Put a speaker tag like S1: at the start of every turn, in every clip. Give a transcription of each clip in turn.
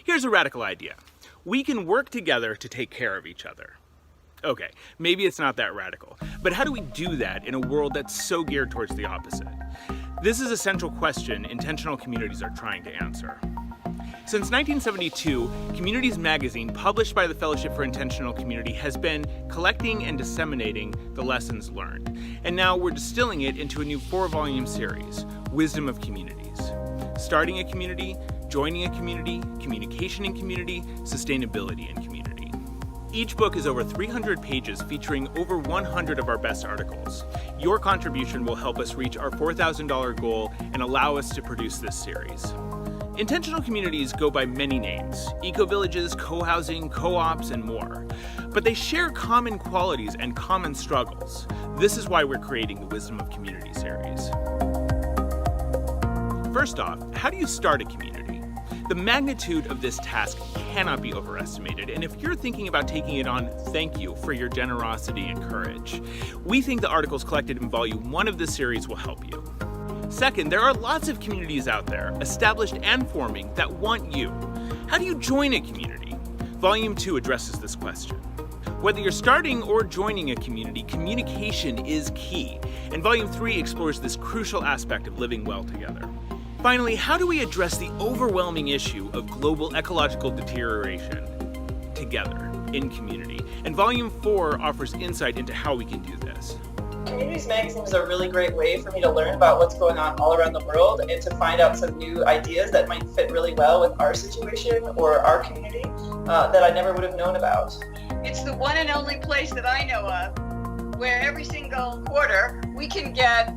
S1: Here's a radical idea. We can work together to take care of each other. Okay, maybe it's not that radical, but how do we do that in a world that's so geared towards the opposite? This is a central question intentional communities are trying to answer. Since 1972, Communities Magazine, published by the Fellowship for Intentional Community, has been collecting and disseminating the lessons learned. And now we're distilling it into a new 4-volume series, Wisdom of Communities. Starting a community, joining a community, communication in community, sustainability in community. Each book is over 300 pages featuring over 100 of our best articles. Your contribution will help us reach our $4,000 goal and allow us to produce this series. Intentional communities go by many names: eco-villages, co-housing, co-ops, and more. But they share common qualities and common struggles. This is why we're creating the Wisdom of Community series. First off, how do you start a community? The magnitude of this task cannot be overestimated, and if you're thinking about taking it on, thank you for your generosity and courage. We think the articles collected in Volume 1 of this series will help you. Second, there are lots of communities out there, established and forming, that want you. How do you join a community? Volume 2 addresses this question. Whether you're starting or joining a community, communication is key, and Volume 3 explores this crucial aspect of living well together. Finally, how do we address the overwhelming issue of global ecological deterioration together in community? And Volume 4 offers insight into how we can do this.
S2: Communities Magazine is a really great way for me to learn about what's going on all around the world and to find out some new ideas that might fit really well with our situation or our community that I never would have known about.
S3: It's the one and only place that I know of where every single quarter we can get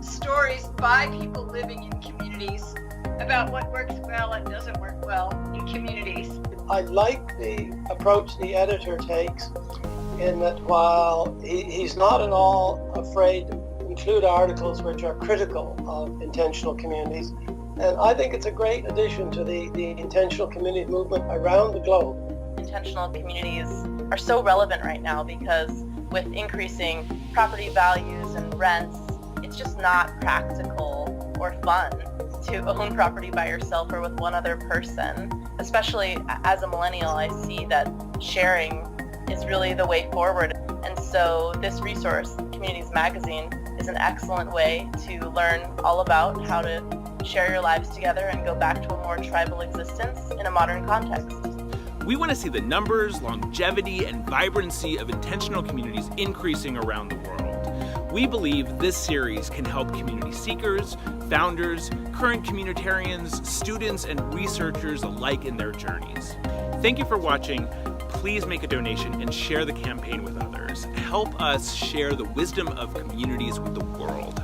S3: stories by people living in communities about what works well and doesn't work well in communities.
S4: I like the approach the editor takes, in that while he's not at all afraid to include articles which are critical of intentional communities, and I think it's a great addition to the intentional community movement around the globe.
S5: Intentional communities are so relevant right now because with increasing property values and rents, it's just not practical or fun to own property by yourself or with one other person. Especially as a millennial, I see that sharing is really the way forward. And so this resource, Communities Magazine, is an excellent way to learn all about how to share your lives together and go back to a more tribal existence in a modern context.
S1: We want to see the numbers, longevity, and vibrancy of intentional communities increasing around the world. We believe this series can help community seekers, founders, current communitarians, students, and researchers alike in their journeys. Thank you for watching. Please make a donation and share the campaign with others. Help us share the wisdom of communities with the world.